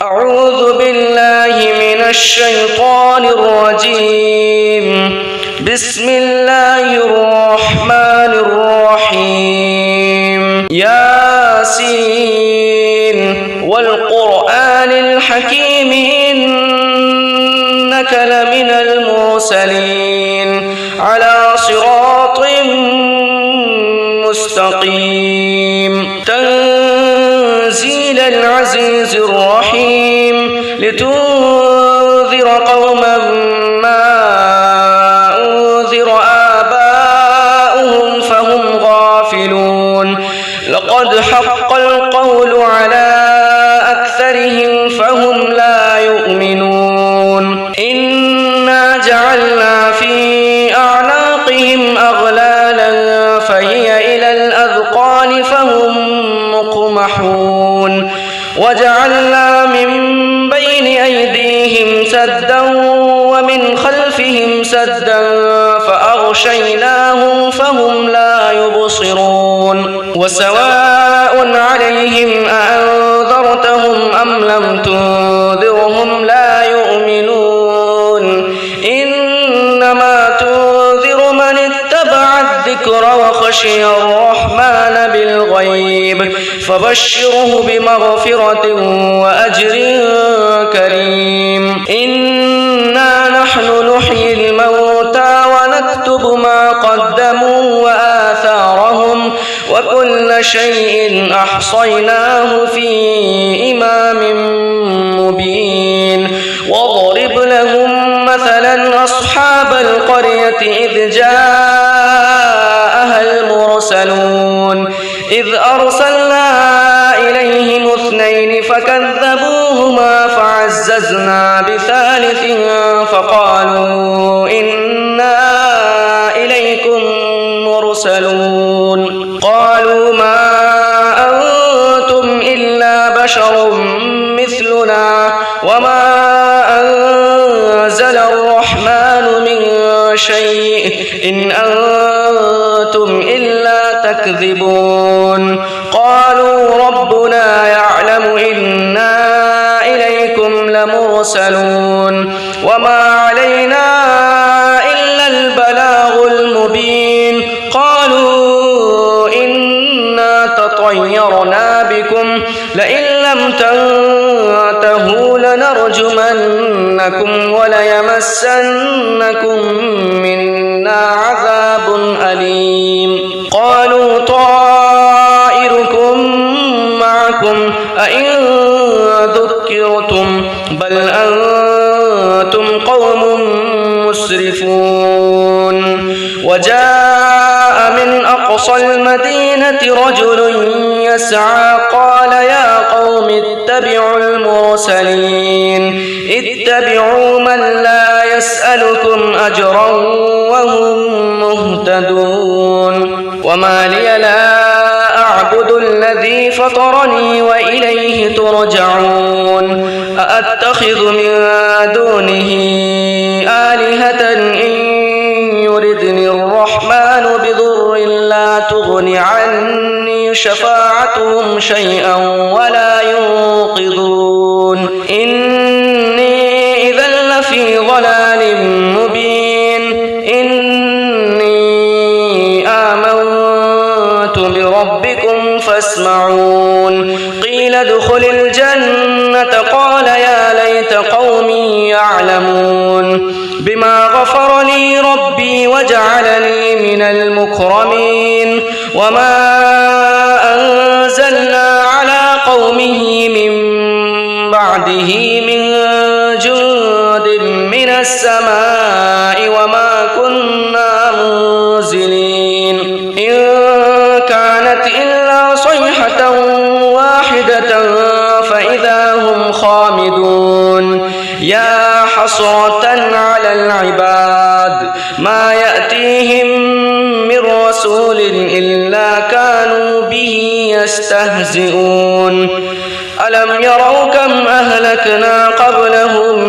أعوذ بالله من الشيطان الرجيم. بسم الله الرحمن الرحيم. ياسين والقرآن الحكيم إنك لمن المرسلين على صراط مستقيم. تنزيل العزيز الرحيم لتنذر قوما ما أنذر آباؤهم فهم غافلون. لقد حق القول على أكثرهم فهم لا يؤمنون. إنا جعلنا في أعناقهم أغلالا فهي إلى الأذقان فهم مقمحون. وجعلنا من بين أيديهم سدا ومن خلفهم سدا فأغشيناهم فهم لا يبصرون. وسواء عليهم أأنذرتهم أم لم تنذرهم لا يؤمنون. إنما تنذر من اتبع الذكر وخشي الرحمن بالغيب فبشره بمغفرة وأجر كريم. إنا نحن نحيي الموتى ونكتب ما قدموا وآثارهم وكل شيء أحصيناه في إمام مبين. واضرب لهم مثلا أصحاب القرية إذ جاءها المرسلون إذ أرسلنا إليهم اثنين فكذبوهما فعززنا بثالث فقالوا إنا إليكم مرسلون. قالوا ما أنتم إلا بشر مثلنا وما أنزل الرحمن من شيء إن أنتم إلا تكذبون. قالوا ربنا يعلم إنا إليكم لمرسلون وما علينا إلا البلاغ المبين. قالوا إنا تطيرنا بكم لئن لم تنتهوا لنرجمنكم وليمسنكم منا عذاب أليم. قالوا طائركم معكم أئن ذكرتم بل أنتم قوم مسرفون. وجاء من أقصى المدينة رجل يسعى قال يا قوم اتبعوا المرسلين اتبعوا من لا يسألكم أجرا وهم مهتدون. وما لي لا أعبد الذي فطرني وإليه ترجعون. أأتخذ من دونه آلهة إن يردني الرحمن بضر لا تغن عني شفاعتهم شيئا ولا ينقذون. إني إذا لفي ضلال مبين. إني آمنت بربكم فاسمعون. قيل ادخل الجنة قال يا ليت قومي يعلمون بما غفر لي ربي وجعلني من المكرمين. وما أنزلنا على قومه من بعده من جند من السماء وما كنا منزلين. إن كانت إلا صيحة واحدة فإذا هم خامدون. يا حسرة على العباد ما يأتيهم من رسول إلا كانوا به يستهزئون. ألم يروا كم أهلكنا قبلهم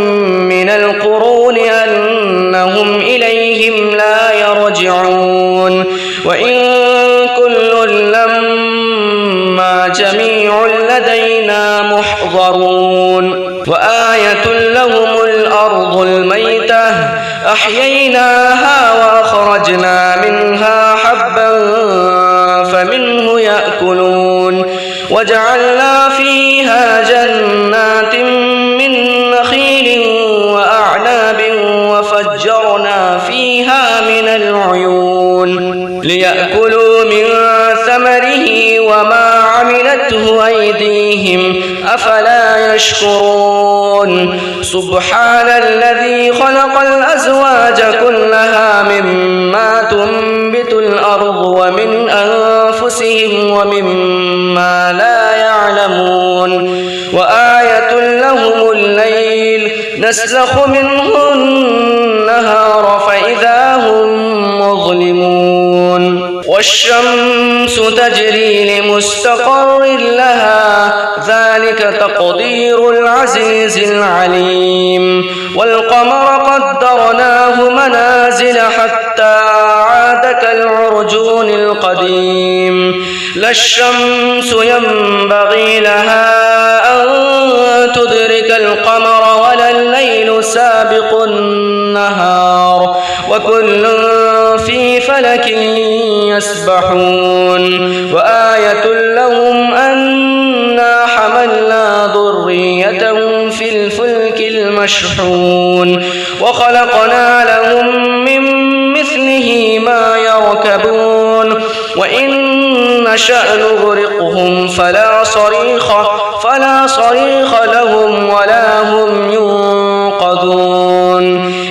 من القرون أنهم إليهم لا يرجعون. وإن كل لما جميع لدينا محضرون. وآية لهم الأرض الميتة أحييناها وأخرجنا منها حبا فمنه يأكلون وجعلنا فيها جنات من نخيل وأعناب وفجرنا فيها من العيون ليأكلوا من ثمره وما عملته أيديهم أفلا يشكرون سبحان الذي خلق الأزواج كلها مما تنبت الأرض ومن أنفسهم ومما لا يعلمون وآية لهم الليل نسلخ منه النهار فإذا هم مظلمون والشمس تجري لمستقر لها ذلك تقدير العزيز العليم والقمر قدرناه منازل حتى عاد كالعرجون القديم لا الشمس ينبغي لها أن تدرك القمر ولا الليل سابق النهار وكل في فلك يسبحون وآية لهم أنا حملنا ذريتهم في الفلك المشحون وخلقنا لهم من مثله ما يركبون وإن نشأ نغرقهم فلا صريخ لهم ولا هم ينقذون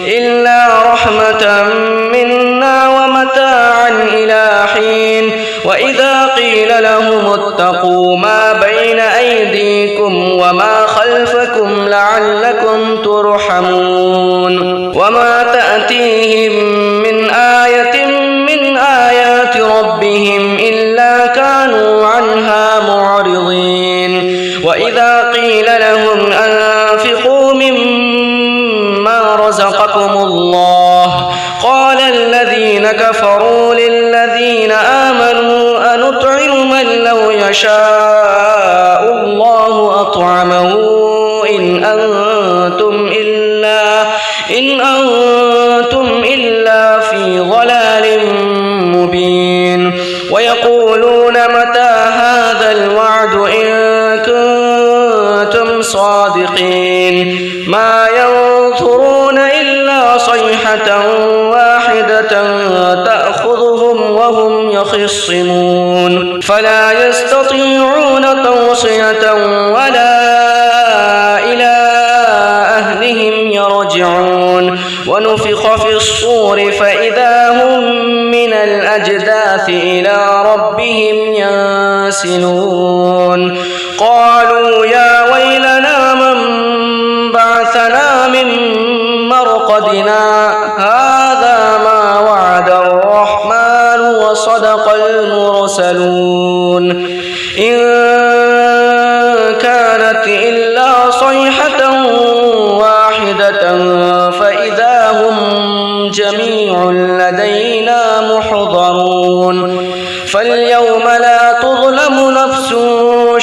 إلا رحمة منا ومتاعا إلى حين وإذا قيل لهم اتقوا ما بين أيديكم وما خلفكم لعلكم ترحمون وما تأتيهم من آية من آيات ربهم إلا كانوا عنها معرضين وإذا قيل لهم أنفقوا مما رزقكم الله قال الذين كفروا للذين آمنوا أنطعم من لو يشاء الله أطعمه إن أنتم إلا في ضلال مبين ويقولون متى هذا الوعد إن كنتم صادقين ما ينظرون إلا صيحة واحدة تأخذهم وهم يخصمون فلا يستطيعون توصية ولا إلى أهلهم يرجعون ونفخ في الصور فإذا هم من الأجداث إلى ربهم ينسلون قالوا يا ويلنا من بعثنا من مرقدنا هذا ما وعد الرحمن وصدق المرسلون إن كانت إلا صيحة واحدة فإذا هم جميع لدينا محضرون فاليوم لا تظلم نفس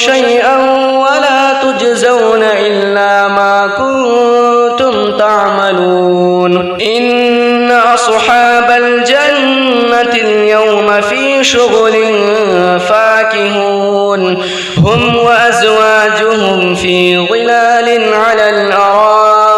شيئا ولا تجزون إلا ما كنتم تعملون إن أصحاب الجنة اليوم في شغل فاكهون هم وأزواجهم في ظلال على الأرائك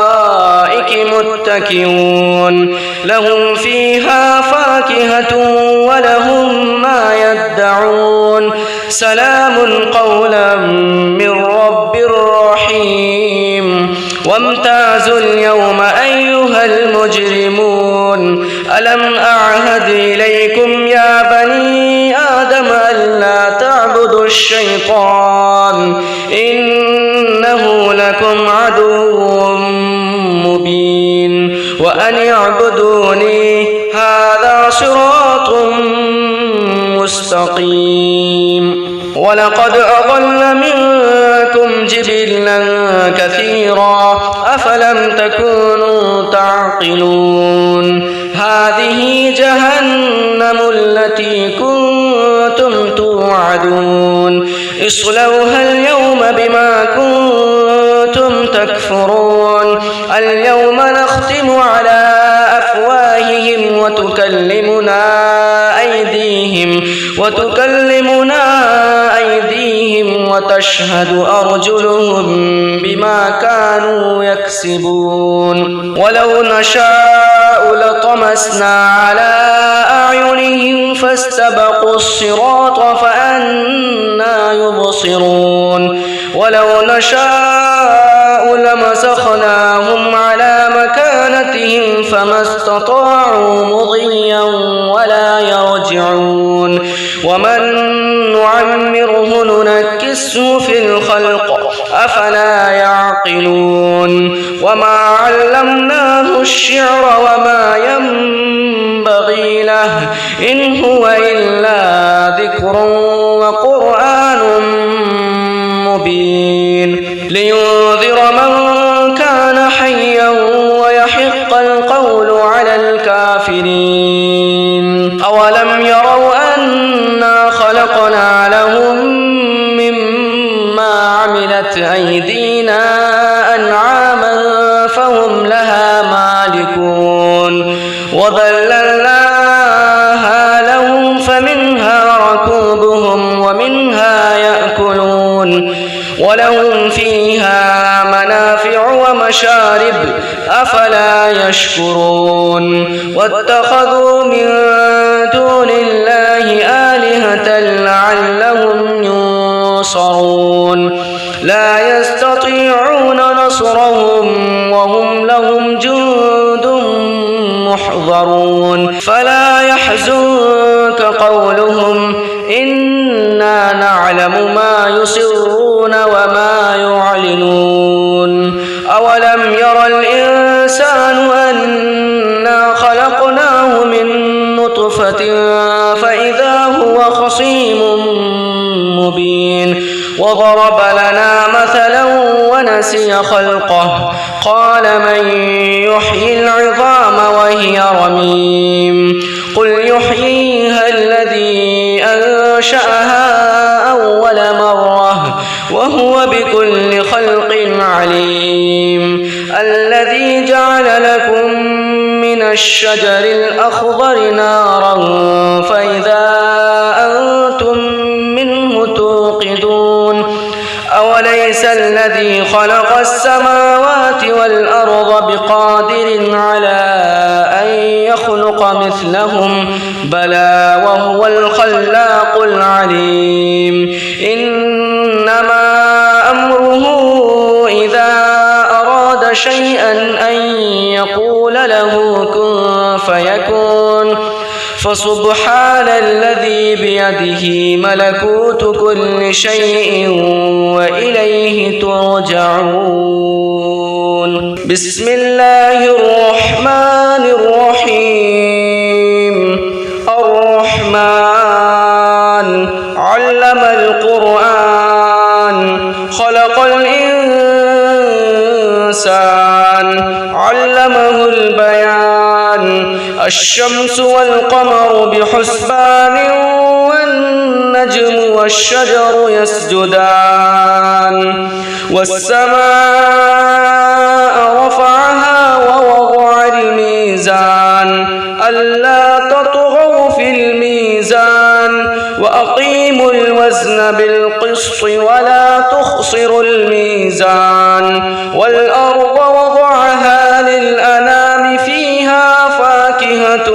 متكئون لهم فيها فاكهة ولهم ما يدعون سلام قولا من رب رحيم وامتازوا اليوم أيها المجرمون ألم أعهد إليكم يا بني آدم ألا تعبدوا الشيطان إنه لكم عدو مبين وأن اعبدوني هذا صراط مستقيم ولقد أضل منكم جبلا كثيرا أفلم تكونوا تعقلون هذه جهنم التي كنتم توعدون اصلوها اليوم بما كنتم تكفرون اليوم نختم على أفواههم وتكلمنا أيديهم وتشهد أرجلهم بما كانوا يكسبون ولو نشاء لطمسنا على أعينهم فاستبقوا الصراط فأنى يبصرون ولو نشاء لمسخناهم على مكانتهم فما استطاعوا مضيا ولا يرجعون ومن نعمره ننكسه في الخلق أفلا يعقلون وما علمناه الشعر وما ينبغي له إن هو إلا ذكر وقرآن مبين لينذر من كان حيا ويحق القول على الكافرين أولم يروا أنا خلقنا لهم مما عملت أيدينا أنعاما فهم لها مالكون وذللناها لهم فمنها ركوبهم ومنها يأكلون ولهم فيها منافع ومشارب أفلا يشكرون واتخذوا من دون الله آلهة لعلهم ينصرون لا يستطيعون نصرهم وهم لهم جند محضرون فلا يحزنك قولهم إنا نعلم ما يسرون وما يعلنون أولم ير الإنسان أنا خلقناه من نطفة فإذا هو خصيم مبين وضرب لنا مثلا ونسي خلقه قال من يحيي العظام وهي رميم قل يحييها الذي أنشأها أول مرة وهو بكل خلق عليم الذي جعل لكم من الشجر الأخضر نارا فإذا أنتم منه توقدون أوليس الذي خلق السماوات والأرض بقادر على أن يخلق مثلهم بلى وهو الخلاق العليم إنما أمره إذا أراد شيئا أن يقول له كن فيكون فسبحان الذي بيده ملكوت كل شيء وإليه ترجعون بسم الله الرحمن الرحيم الرحمن علم القرآن خلق الإنسان علمه البيان الشمس والقمر بحسبان والنجم والشجر يسجدان والسماء رفعها ووضع الميزان ألا تطغوا في الميزان وأقيموا الوزن بالقسط ولا تخسروا الميزان والأرض وضعها للأنام فيها فاكهة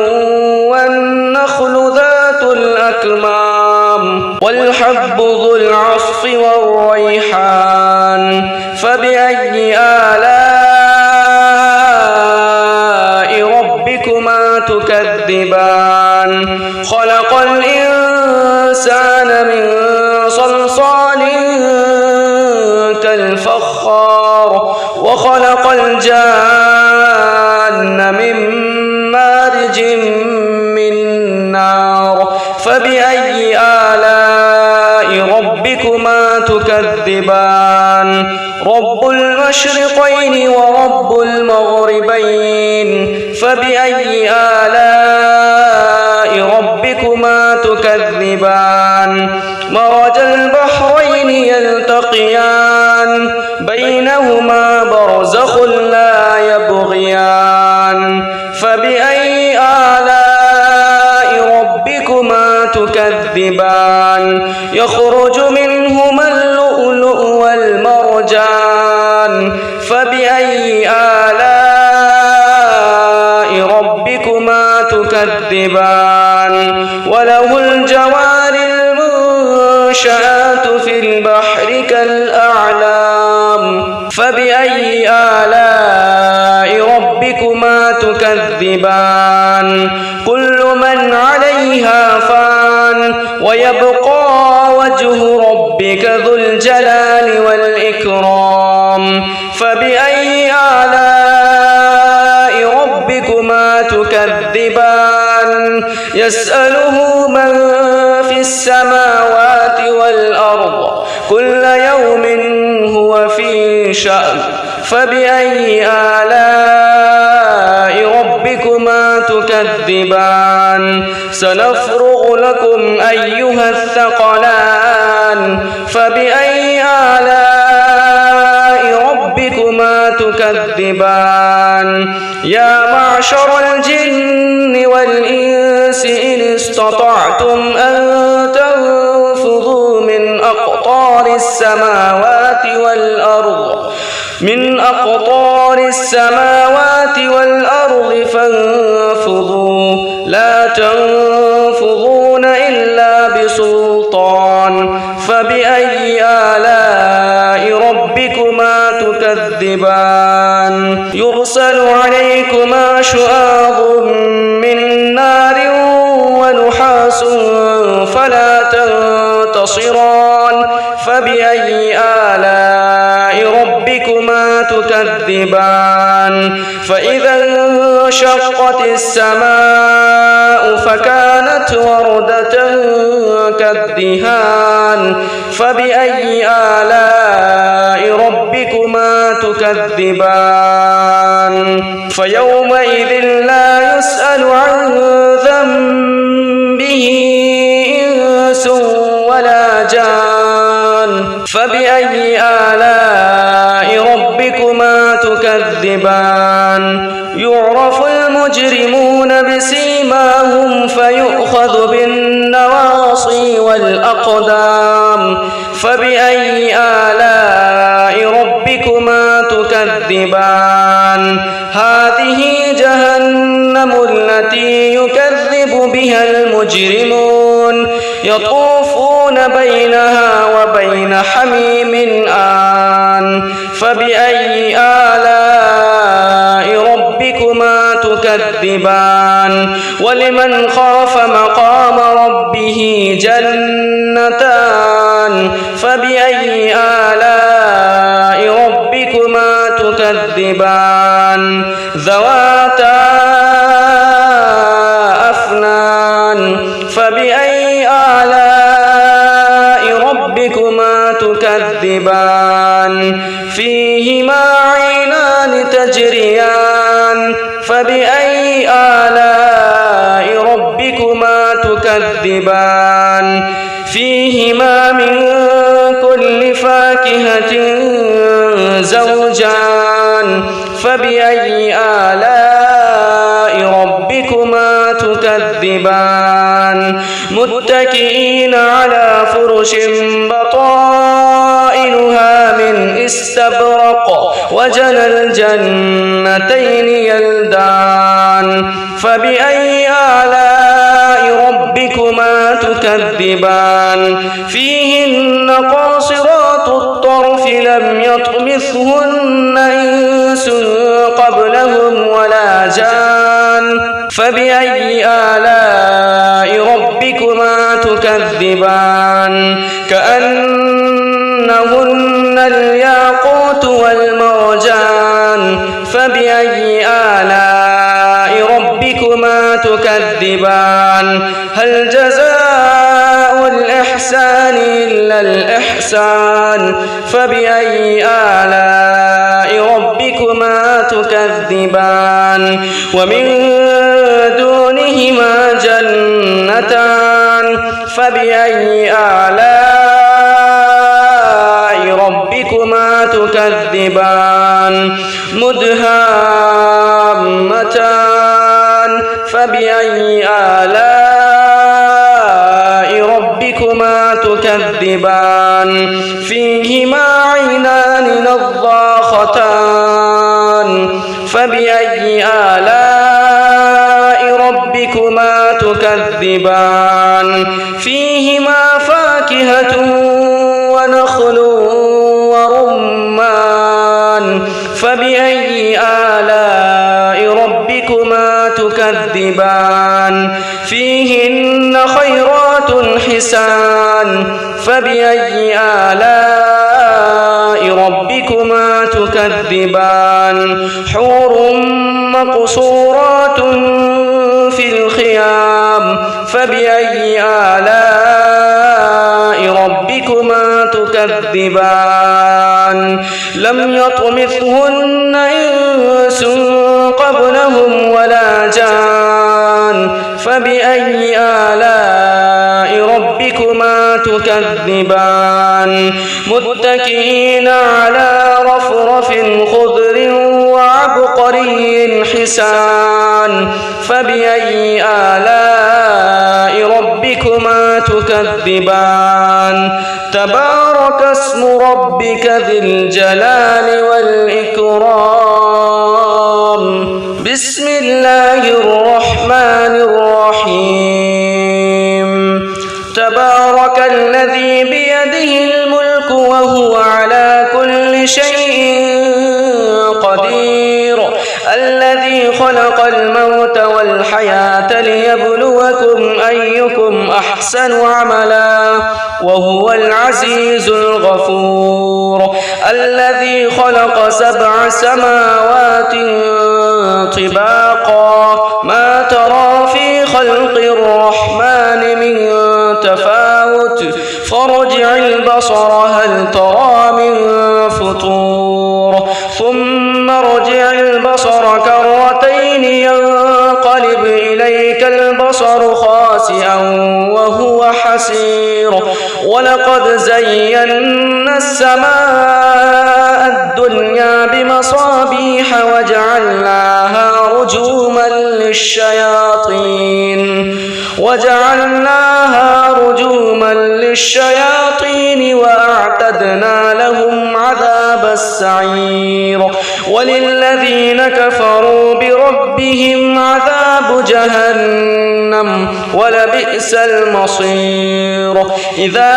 والنخل ذات الأكمام والحب ذو العصف والريحان فبأي آلاء ربكما تكذبان خلق الإنسان من صلصال كالفخار وخلق الجان من مارج من نار فبأي آلاء ربكما تكذبان رب المشرقين ورب المغربين فبأي آلاء ربكما تكذبان مرج البحرين يلتقيان بينهما تكذبان وله الجوار المنشآت في البحر كالأعلام فبأي آلاء ربكما تكذبان كل من عليها فان ويبقى وجه ربك ذو الجلال والإكرام فبأي آلاء ربكما تكذبان يسأله من في السماوات والأرض كل يوم هو في شأن فبأي آلاء ربكما تكذبان سنفرغ لكم أيها الثقلان فبأي آلاء ربكما تكذبان يا معشر الجن والإنس إن استطعتم أن تنفذوا من أقطار السماوات والأرض فانفذوا لا تنفذون إلا بسلطان فبأي آلاء ربكما تكذبان يرسل عليكما شواظ من نار ونحاس فلا تنتصران فبأي آلاء ربكما تكذبان فإذا انشقت السماء فكانت وردة كالدهان فبأي آلاء ربكما تكذبان فيومئذ لا يسأل عن ذنبه إنس ولا جان فبأي آلاء ربكما تكذبان يعرف المجرمون بسيماهم فيؤخذ بالنواصي والأقدام فبأي آلاء ربكما تكذبان هذه جهنم التي يكذب بها المجرمون يطوفون بينها وبين حميم آن فبأي آلاء ربكما تكذبان ولمن خاف مقام ربه جنتان فبأي آلاء ربكما تكذبان ذواتا أفنان فبأي آلاء ربكما تكذبان فيهما عينان تجريان فبأي آلاء ربكما تكذبان فيهما من كل فاكهة زوجان فبأي آلاء ربكما تكذبان متكئين على فرش بطائنها من استبرق وجنى الجنتين يلدان فبأي آلاء ربكما تكذبان فيهن قاصرات الطرف لم يطمثهن إنس قبلهم ولا جان فبأي آلاء ربكما تكذبان كأنهن الياقوت والمرجان فبأي آلاء ربكما تكذبان هل جزاء الإحسان إلا الإحسان فبأي آلاء ربكما تكذبان ومن دونهما جنتان فبأي آلاء ربكما تكذبان مدهامتان فبأي آلاء ربكما تكذبان فيهما عينان نضاختان فبأي آلاء ربكما تكذبان فيهما فاكهة ونخل ورمان فبأي آلاء ربكما تكذبان فيهن خيرات حسان فبأي آلاء ربكما تكذبان حور مقصورات في الخيام فبأي آلاء ربكما تكذبان لم يطمثهن إنس قبلهم ولا جان فبأي آلاء ربكما تكذبان متكئين على رفرف خضر وعبقري حسان فبأي آلاء ربكما تكذبان تبارك اسم ربك ذي الجلال والإكرام بسم الله الرحمن الرحيم تبارك الذي بيده الملك وهو على كل شيء قدير الذي خلق الموت والحياة ليبلوكم أيكم أحسن عملا وهو العزيز الغفور الذي خلق 7 سماوات طباقا ما ترى في خلق الرحمن من تفاوت فارجع البصر هل ترى من فطور ثم ارجع البصر كرتين ينقلب إليك البصر خاسئا وهو حسير ولقد زينا السماء الدنيا بمصابيح وجعلناها رجوما للشياطين وأعتدنا لهم عذاب السعير وللذين كفروا بربهم عذاب جهنم ولبئس المصير إذا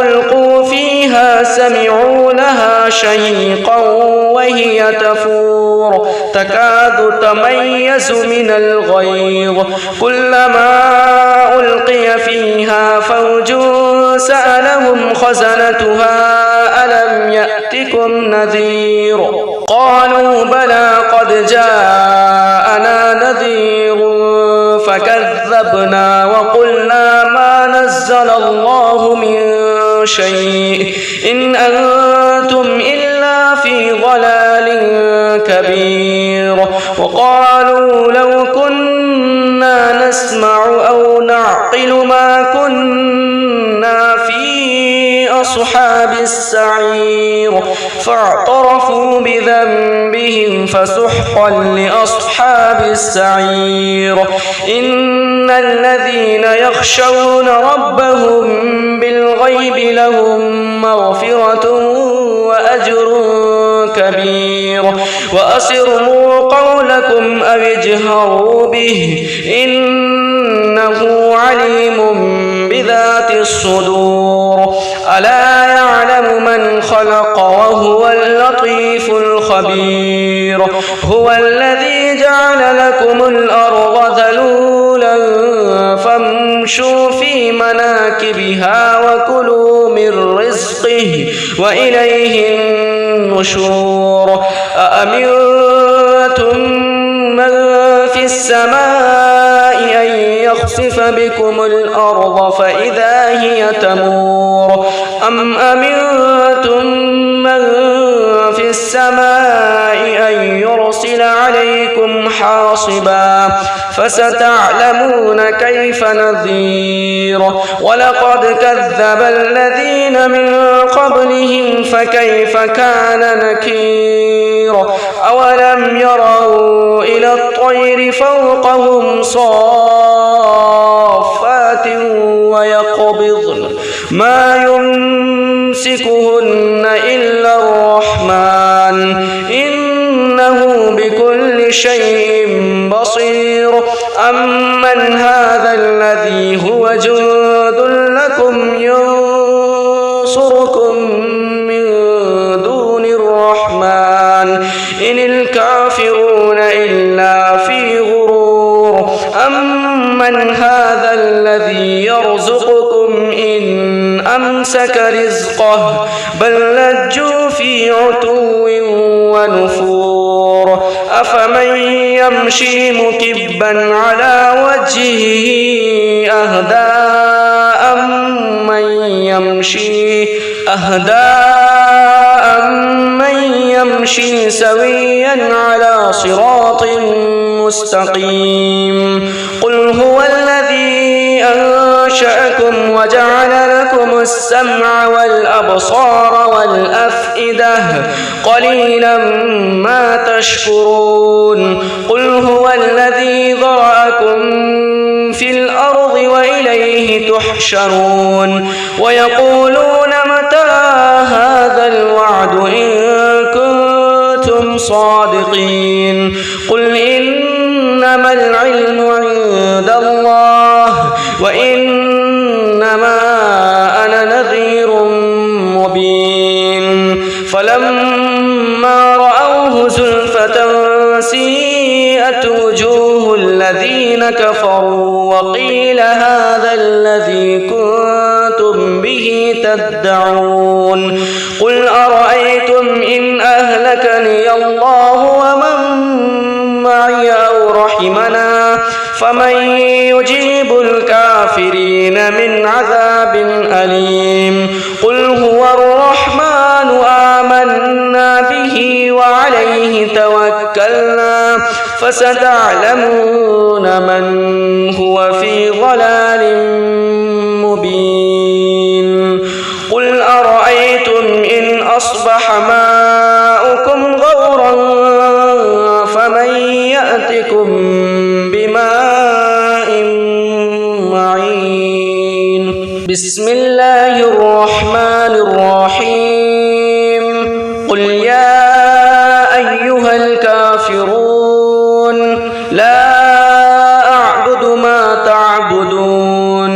ألقوا فيها سمعوا لها شهيقا وهي تفور تكاد تميز من الغيظ كلما ألقي فيها فوج سألهم خزنتها ألم يأتكم نذير قالوا بلى قد جاءنا نذير فكذبنا وقلنا ما نزل الله من شيء إن أنتم إلا في ضلال كبير وقالوا لو كنا نسمع أو نعقل ما كنا في أصحاب السعير فاعترفوا بذنبهم فسحقا لأصحاب السعير إن الذين يخشون ربهم بالغيب لهم مغفرة وأجر كبير وأسروا قولكم أو اجهروا به إنه عليم بذات الصدور ألا يعلم من خلق وهو اللطيف الخبير هو الذي جعل لكم الأرض ذلولا فامشوا في مناكبها وكلوا من رزقه وإليه النشور أأمنتم من في السماء أن يخسف بكم الأرض فإذا هي تمور أم أمنتم من في السماء أن يرسل عليكم حاصبا فستعلمون كيف نذير ولقد كذب الذين من قبلهم فكيف كان نكير أولم يروا إلى الطير فوقهم صافات ويقبضن ما يمسكهن إلا الرحمن بكل شيء بصير أمن هذا الذي هو جند لكم ينصركم من دون الرحمن إن الكافرون إلا في غرور أمن هذا الذي يرزقكم إن أمسك رزقه بل لجوا في عتو ونفور أفمن يمشي مكبا على وجهه أهدى أمن يمشي سويا على صراط مستقيم قل هو الذي أنشأكم وجعل لكم السمع والأبصار والأفئدة قليلا ما تشكرون قل هو الذي ذرأكم في الأرض وإليه تحشرون ويقولون متى هذا الوعد إن كنتم صادقين قل إنما العلم عند الله وإنما أنا نذير مبين فلما رأوه زلفة سيئت وجوه الذين كفروا وقيل هذا الذي كنتم به تدعون قل أرأيتم إن أهلكني الله ومن معي أو رحمنا فمن يجيب الكافرين من عذاب أليم قل هو الرحمن آمنا به وعليه توكلنا فستعلمون من هو في ضلال مبين قل أرأيتم إن أصبح ماؤكم غورا فمن يأتكم بماء معين بسم الله الرحمن الرحيم قل يا أيها الكافرون لا أعبد ما تعبدون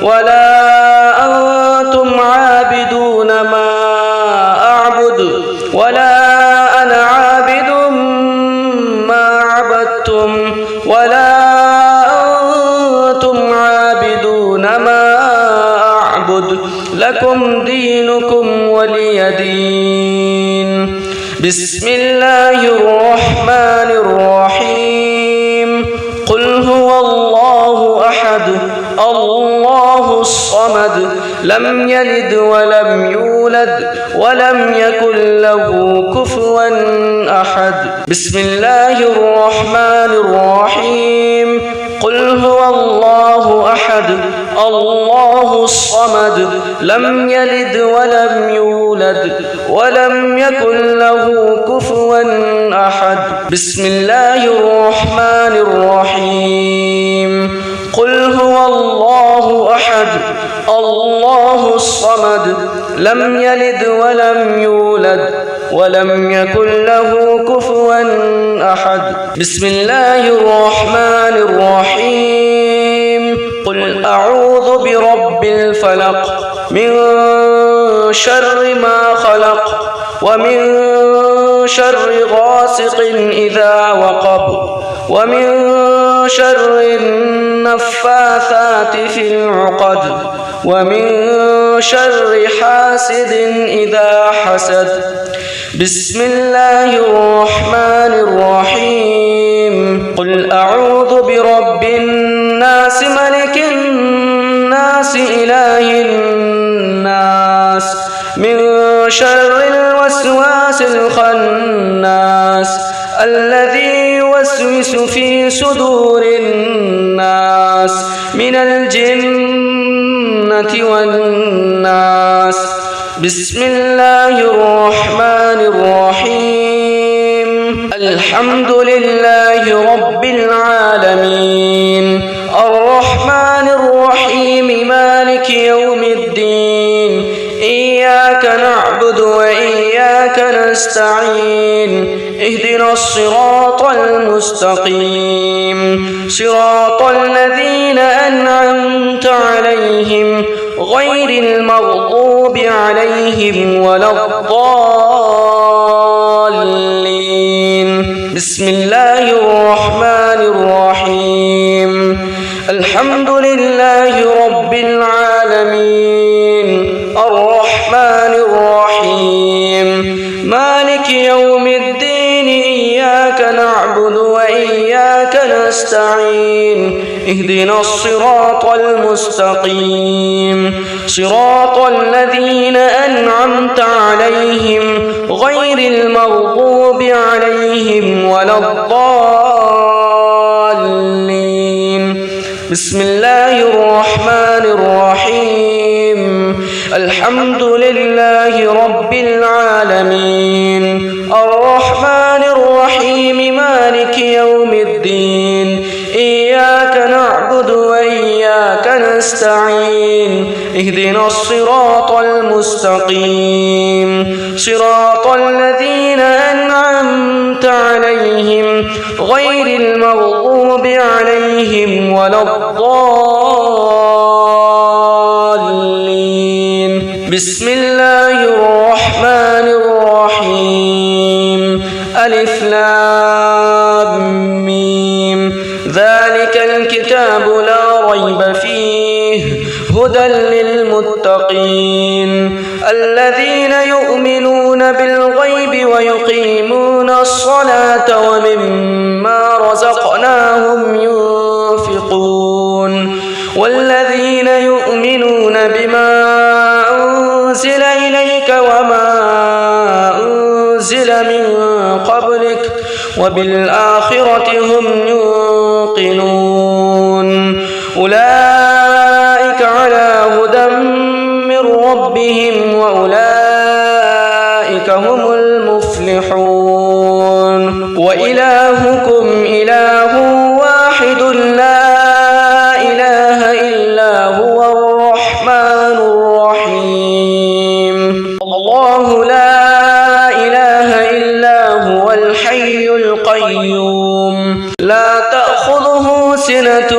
ولا أنتم عابدون ما أعبد ولا أنا عابد ما عبدتم ولا أنتم عابدون ما أعبد لكم دينكم ولي دين بسم الله الرحمن الرحيم قل هو الله أحد الله الصمد لم يلد ولم يولد ولم يكن له كفوا أحد بسم الله الرحمن الرحيم قل هو الله أحد الله الصمد لم يلد ولم يولد ولم يكن له كفوا أحد بسم الله الرحمن الرحيم قل هو الله أحد الله الصمد لم يلد ولم يولد ولم يكن له كفوا أحد بسم الله الرحمن الرحيم قل أعوذ برب الفلق من شر ما خلق ومن شر غاسق إذا وقب ومن شر النفاثات في العقد ومن شر حاسد إذا حسد بسم الله الرحمن الرحيم قل أعوذ برب الناس ملك الناس إله الناس من شر الوسواس الخناس الذي يوسوس في صدور الناس من الجنة والناس بسم الله الرحمن الرحيم الحمد لله رب العالمين الرحمن الرحيم مالك يوم الدين إياك نعبد وإياك نستعين اهدنا الصراط المستقيم صراط الذين أنعمت عليهم غير المغضوب عليهم ولا الضالين. بسم الله الرحمن الرحيم. الحمد لله رب العالمين الرحمن الرحيم مالك يوم الدين إياك نعبد وإياك نستعين اهدنا الصراط المستقيم صراط الذين أنعمت عليهم غير المغضوب عليهم ولا الضالين. بسم الله الرحمن الرحيم. الحمد لله رب العالمين الرحمن الرحيم مالك يوم الدين إياك نعبد وإياك نستعين اهدنا الصراط المستقيم صراط الذين أنعمت عليهم غير المغضوب عليهم ولا الضالين. بسم الله الرحمن الرحيم. ألف لام ميم. ذلك الكتاب لا ريب فيه هدى للمتقين الذين يؤمنون بالغيب ويقيمون الصلاة ومما رزقناهم ينفقون والذين يؤمنون بما أنزل إليك وما أنزل من قبلك وبالآخرة هم يوقنون أولئك على هدى من ربهم وأولئك هم المفلحون. وإلهكم إله واحد لا إله إلا هو الرحمن الرحيم. الله لا إله إلا هو الحي القيوم لا تأخذه سنة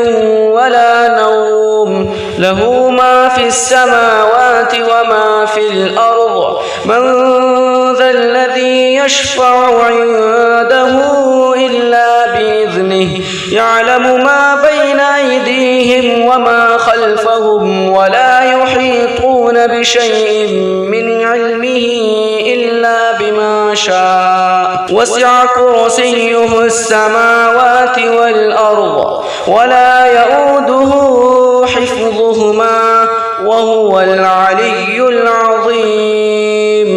ولا نوم له ما في السماوات وما في الأرض من ذا الذي يشفع عنده إلا بإذنه يعلم ما بين أيديهم وما خلفهم ولا يحيطون بشيء من علمه إلا بما شاء وسع كرسيه السماوات والأرض ولا يؤوده حفظهما وهو العلي العظيم.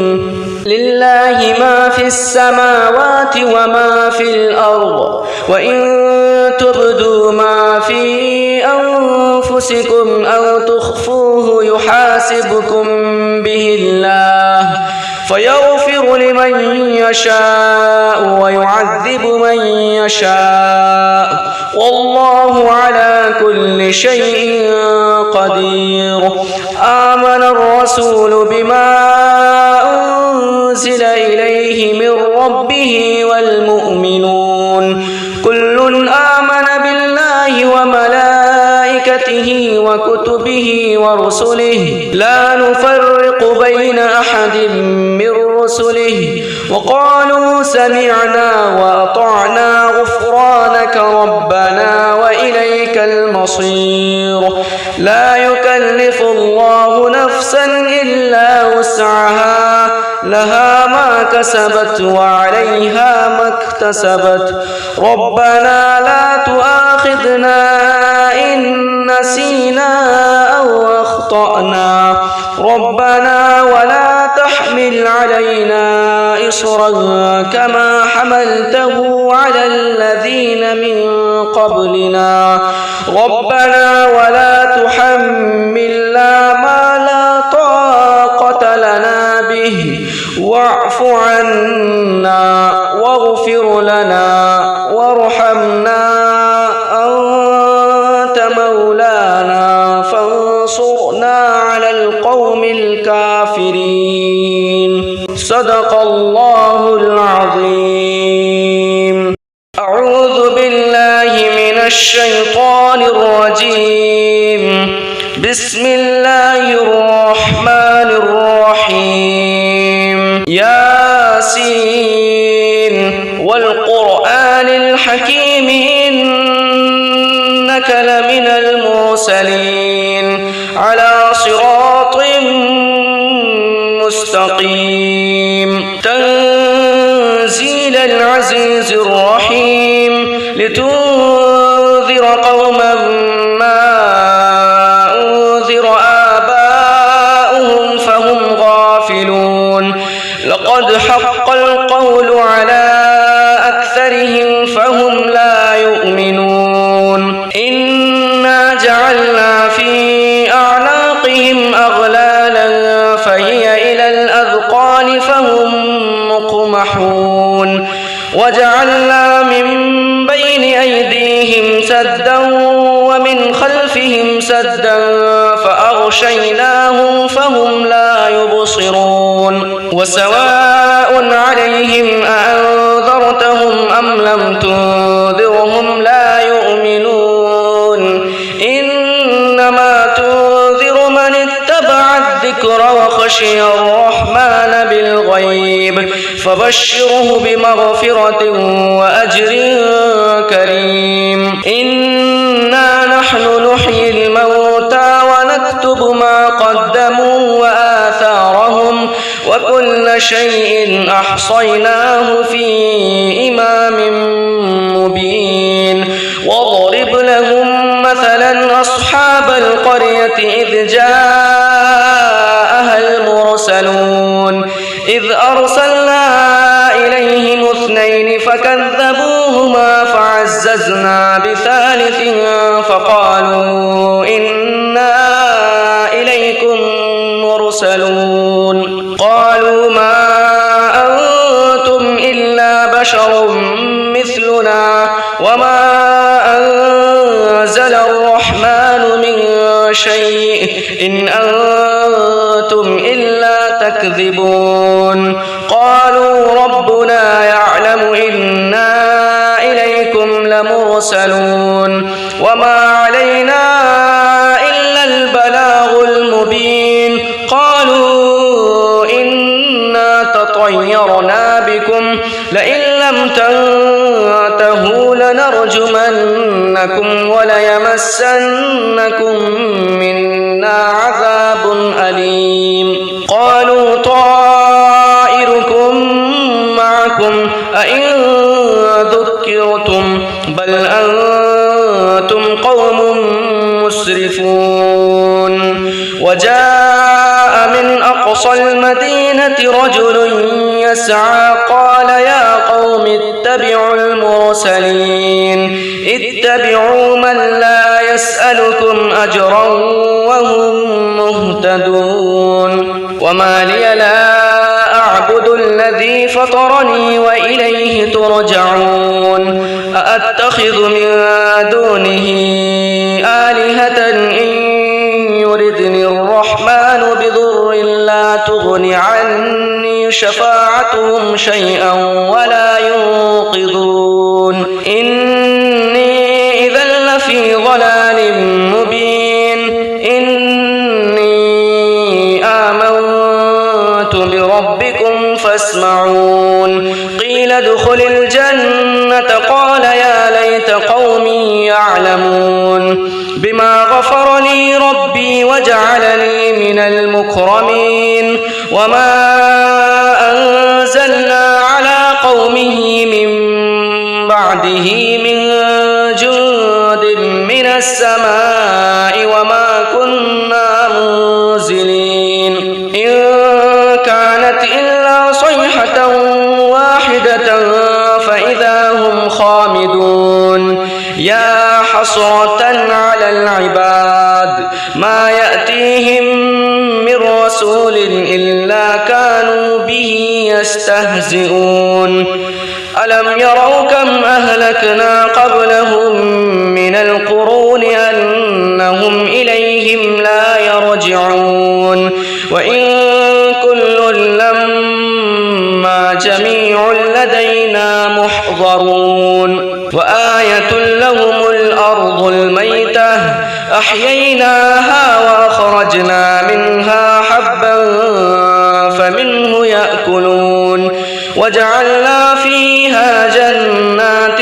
لله ما في السماوات وما في الأرض وإن تبدوا ما في أنفسكم أو تخفوه يحاسبكم به الله فيغفر لمن يشاء ويعذب من يشاء والله على كل شيء قدير. آمن الرسول بما أنزل إليه من ربه والمؤمنون كل آمن بالله وملائكته وكتبه ورسله لا نفرق بين أحد من رسله وقالوا سمعنا وأطعنا غفرانك ربنا وإليك المصير. لا يكلف الله نفسا إلا وسعها لها ما كسبت وعليها ما اكتسبت ربنا لا تؤاخذنا إن نسينا أو أخطأنا ربنا ولا تحمل علينا إصرا كما حملته على الذين من قبلنا ربنا ولا تحملنا ما لا طاقة لنا به واعف عنا واغفر لنا وارحمنا أنت مولانا فانصرنا على القوم الكافرين. صدق الله العظيم. الشيطان الرجيم. بسم الله الرحمن الرحيم. ياسين والقرآن الحكيم إنك لمن المرسلين على صراط مستقيم. تنزيل العزيز الرحيم لتنذر قوما ما أنذر آباؤهم فهم غافلون. لقد حق القول على أكثرهم فهم لا يؤمنون. إنا جعلنا في أعناقهم أغلالا فهي إلى الأذقان فهم مقمحون. وجعلنا من بين أيديهم سدا ومن خلفهم سدا فأغشيناهم فهم لا يبصرون. وسواء عليهم أأنذرتهم أم لم تنذرهم لا يؤمنون. إنما تنذر من اتبع الذكر وخشي الرحمن بالغيب فبشره بمغفرة وأجر كريم. إنا نحن نحيي الموتى ونكتب ما قدموا وآثارهم وكل شيء أحصيناه في إمام مبين. واضرب لهم مثلا أصحاب القرية إذ جاءها المرسلون إذ أرسلنا إليهم اثنين فكذبوهما فعززنا بثالث فقالوا إنا إليكم مرسلون. قالوا ما أنتم إلا بشر مثلنا وما أنزل الرحمن من شيء إن أنتم إلا تكذبون. قالوا ربنا يعلم إنا إليكم لمرسلون وما علينا إلا البلاغ المبين. قالوا إنا تطيرنا بكم لئن لم تنتهوا لنرجمنكم وليمسنكم منا عذاب أليم. قالوا طائركم معكم أئن ذكرتم بل أنتم قوم مسرفون. وجاء من أقصى المدينة رجل يسعى قال يا قوم اتبعوا المرسلين اتبعوا من لا يسألكم أجرا وهم مهتدون. وما لي لا أعبد الذي فطرني وإليه ترجعون. أأتخذ من دونه آلهة إن يردني الرحمن بضر لا تغن عني شفاعتهم شيئا ولا ينقذون. إني إذا لفي ضلال مبين. إني آمنت بربكم فاسمعون. قيل ادخل الجنة قال يا ليت قومي يعلمون. بما غفر لي ربي وجعلني من المكرمين. وما أنزلنا على قومه من بعده من جند من السماء وما كنا منزلين. إن كانت إلا صيحة واحدة فإذا هم خامدون. يا حسرة على العباد ما يأتيهم من رسول إلا كانوا به يستهزئون. ألم يروا كم أهلكنا قبلهم من القرون أنهم إليهم لا يرجعون. وإن كل لما جميع لدينا محضرون. وآية لهم الأرض الميتة أحييناها وأخرجنا منها حبا فمنه يأكلون وجعلنا فيها جنات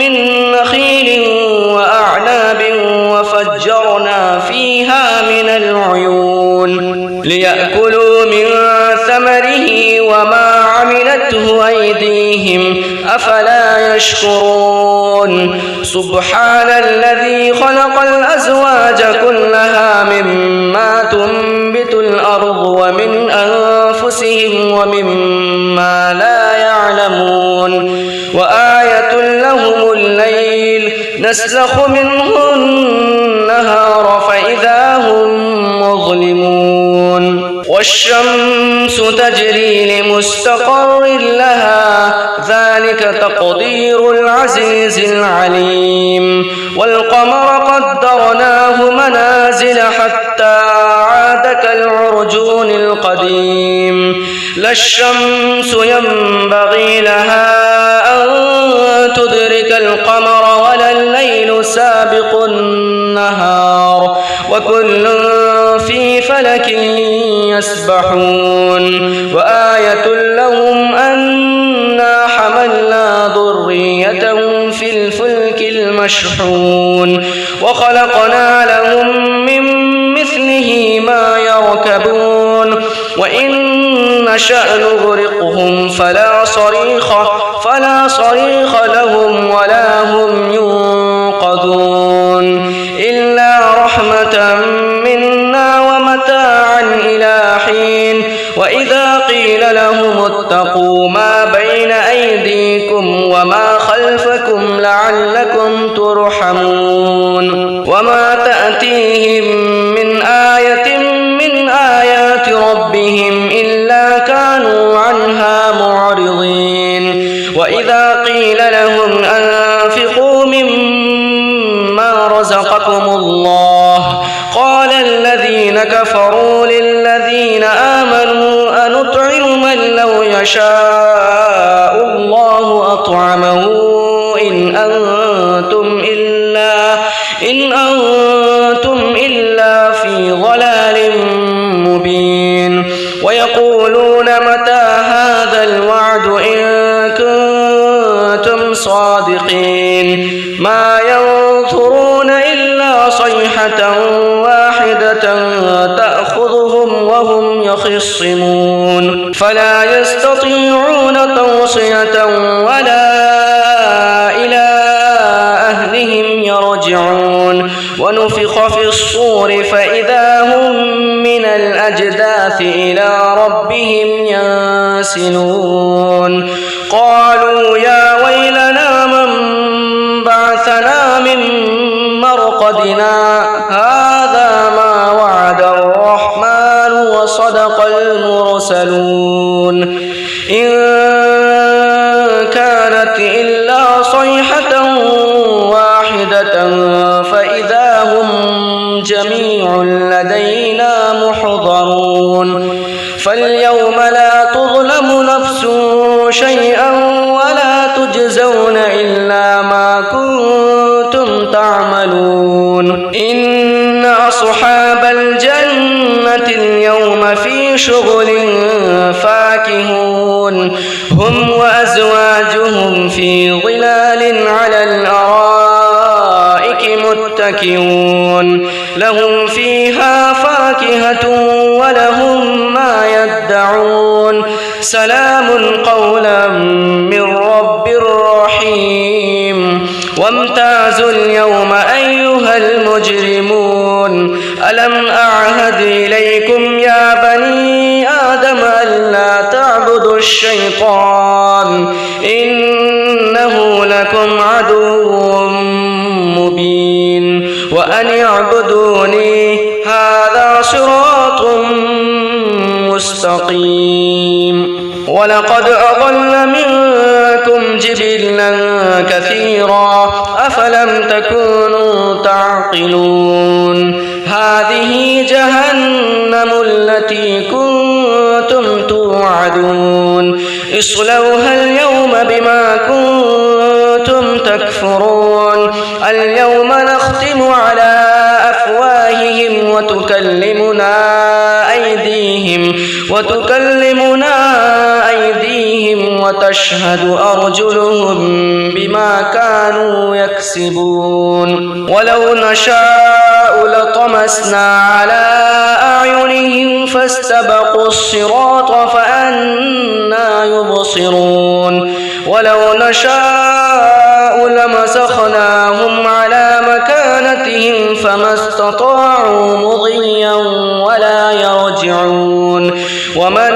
من نخيل وأعناب وفجرنا فيها من العيون ليأكلوا من ثمره وما عملته أيديهم أفلا يشكرون سبحان الذي خلق الأزواج كلها مما تنبت الأرض ومن أنفسهم ومما لا يعلمون وآية لهم الليل نسلخ منه النهار فإذا هم مظلمون والشمس تجري لمستقر لها ذلك تقدير العزيز العليم والقمر قدرناه منازل حتى عاد كالعرجون القديم لا الشمس ينبغي لها أن تدرك القمر ولا الليل سابق النهار وكل في فلك يسبحون وآية لهم أنا حملنا ذريتهم في الفلك المشحون وخلقنا لهم من مثله ما يركبون وإن نشأ نغرقهم فلا صريخ لهم ولا هم ينقذون إلا رحمة منا ومتاعا إلى حين وإذا قيل لهم اتقوا ما بين أيديكم وما خلفكم لعلكم ترحمون وما تأتيهم من آية من آيات ربهم إلا كانوا عنها معرضين وإذا قيل لهم أنفقوا مما رزقكم الله قال الذين كفروا للذين آمنوا أنطعم من لو يشاء الله أطعمه إن أنتم إلا في ضلال مبين ويقولون متى هذا الوعد إن كنتم صادقين ما ينظرون إلا صيحة واحدة تأخذهم وهم يخصمون فلا يستطيعون توصية ولا إلى أهلهم يرجعون ونفخ في الصور فإذا هم من الأجداث إلى ربهم ينسلون قالوا يا ويلنا من بعثنا من مرقدنا هذا ما وعد الرحمن وصدق المرسلون إن كانت إلا صيحة واحدة فإذا هم جميع لدينا محضرون فاليوم لا تظلم نفس شيئا ولا تجزون إلا ما كنتم تعملون إن أصحاب الجنة اليوم في شغل فاكهون هم وأزواجهم في ظلال على الأرائك متكئون لهم فيها فاكهة ولهم ما يدعون سلام قولا من رب رحيم وامتازوا اليوم أيها المجرمون ألم أعهد إليكم يا بني آدم ألا تعبدوا الشيطان إنه لكم عدو مبين وأن اعبدوني هذا صراط مستقيم ولقد أضل منكم جبلا كثيرا أفلم تكونوا تعقلون هذه جهنم التي كنتم توعدون اصلوها اليوم بما كنتم تكفرون اليوم نختم على أفواههم وتكلمنا أيديهم وتشهد أرجلهم بما كانوا يكسبون ولو نشاء لطمسنا على أعينهم فاستبقوا الصراط فأنى يبصرون ولو نشاء لمسخناهم على مكانتهم فما استطاعوا مضيا ولا يرجعون ومن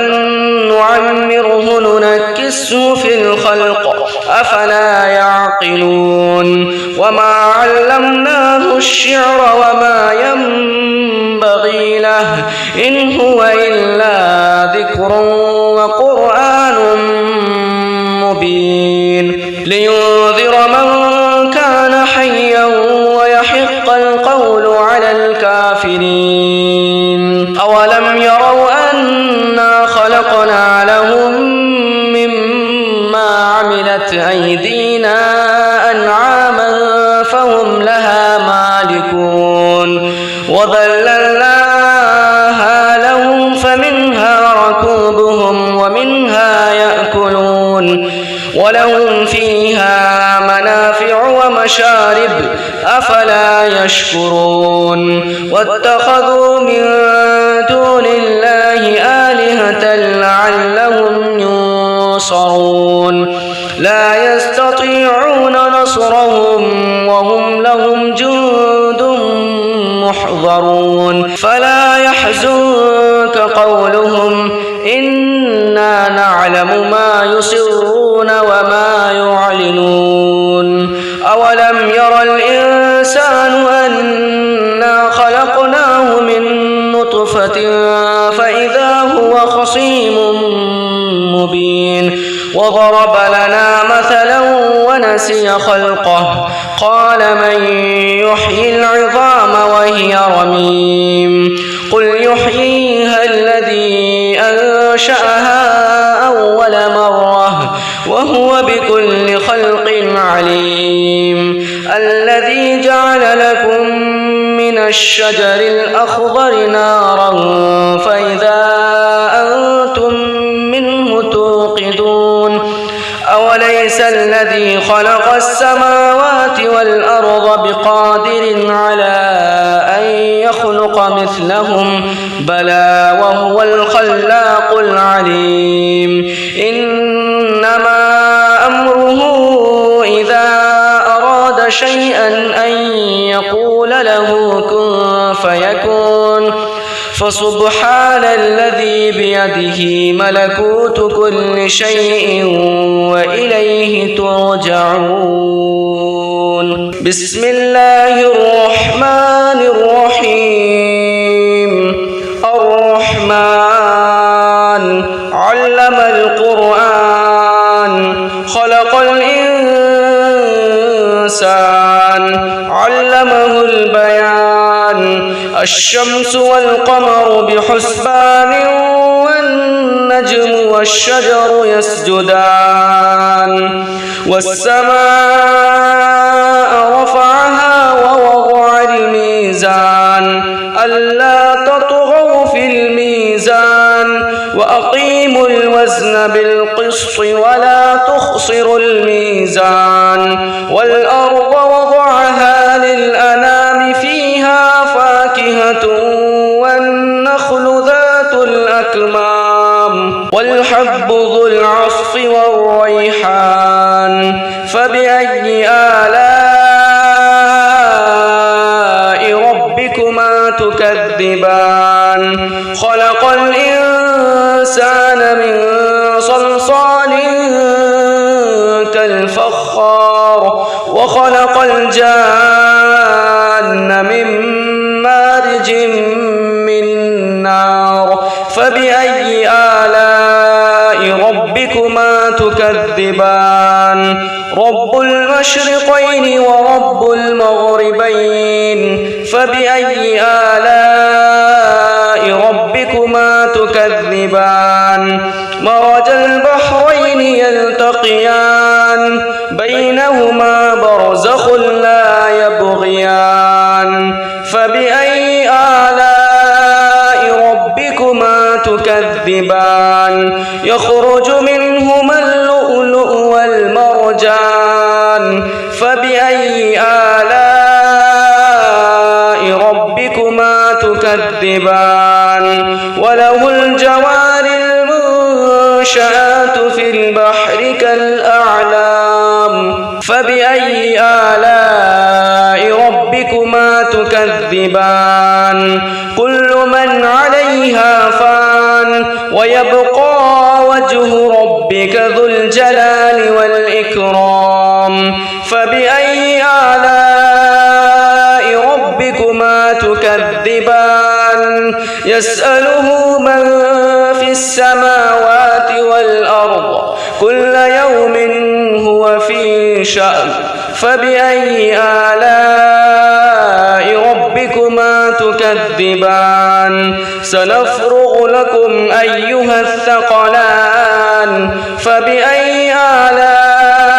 نعمره ننكسه في الخلق أفلا يعقلون وما علمناه الشعر وما ينبغي له إن هو إلا ذكر وقرآن مبين لينذر من كان حيا ويحق القول على الكافرين أولم يروا أنا خلقنا لهم مما عملت أيدينا أنعاما فهم لها مالكون وذللناها لهم فمنها ركوبهم ومنها يأكلون ولهم فيها منافع ومشارب أفلا يشكرون واتخذوا من دون الله آلهة لعلهم ينصرون لا يستطيعون نصرهم وهم لهم جند محضرون فلا يحزنك قولهم إنا نعلم ما يسرون وما يعلنون أولم ير الإنسان أنا خلقناه من نطفة فإذا هو خصيم مبين وضرب لنا مثلا ونسي خلقه قال من يحيي العظام وهي رميم قل يحييها الذي أنشأها أول مرة وهو بكل خلق عليم الذي جعل لكم من الشجر الأخضر نارا فإذا أنتم منه توقدون أوليس الذي خلق السماوات والأرض بقادر على أن يخلق مثلهم بلى وهو الخلاق العليم إنما أمره إذا أراد شيئا أن يقول له كن فيكون فسبحان الذي بيده ملكوت كل شيء وإليه ترجعون بسم الله الرحمن الرحيم الرحمن علم القرآن خلق الإنسان علمه البيان الشمس والقمر بحسبان والنجم والشجر يسجدان والسماء رفعها ووضع الميزان ألا تطغوا في الميزان وأقيموا الوزن بالقسط ولا تخسروا الميزان والأرض وضعها للأنام فيها فاكهة والنخل ذات الأكمام والحب ذو العصف والريحان فبأي آلاء ربكما تكذبان خلق الإنسان من صلصال كالفخار وخلق الجان من مارج من نار فبأي آلاء ربكما تكذبان رب المشرقين ورب المغربين فبأي آلاء ربكما تكذبان مرج البحرين يلتقيان بينهما برزخ لا يبغيان يخرج منهما اللؤلؤ والمرجان فبأي آلاء ربكما تكذبان وله الجوار المنشآت في البحر كالأعلام فبأي آلاء ربكما تكذبان كل من عليها فان ويبقى وجه ربك ذو الجلال والإكرام فبأي آلاء ربكما تكذبان يسأله من في السماوات والأرض كل يوم هو في شأن فبأي آلاء ربكما تكذبان سنفرغ لكم أيها الثقلان فبأي آلاء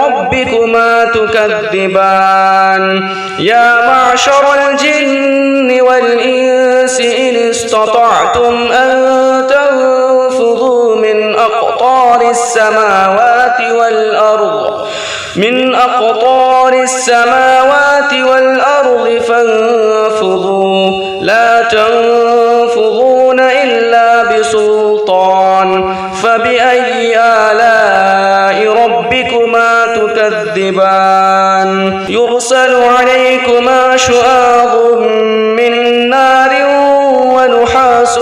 ربكما تكذبان يا معشر الجن والإنس إن استطعتم أن تنفذوا من أقطار السماوات والأرض فانفذوا لا تنفذون إلا بسلطان فبأي آلاء ربكما تكذبان يرسل عليكما شواظ من نار ونحاس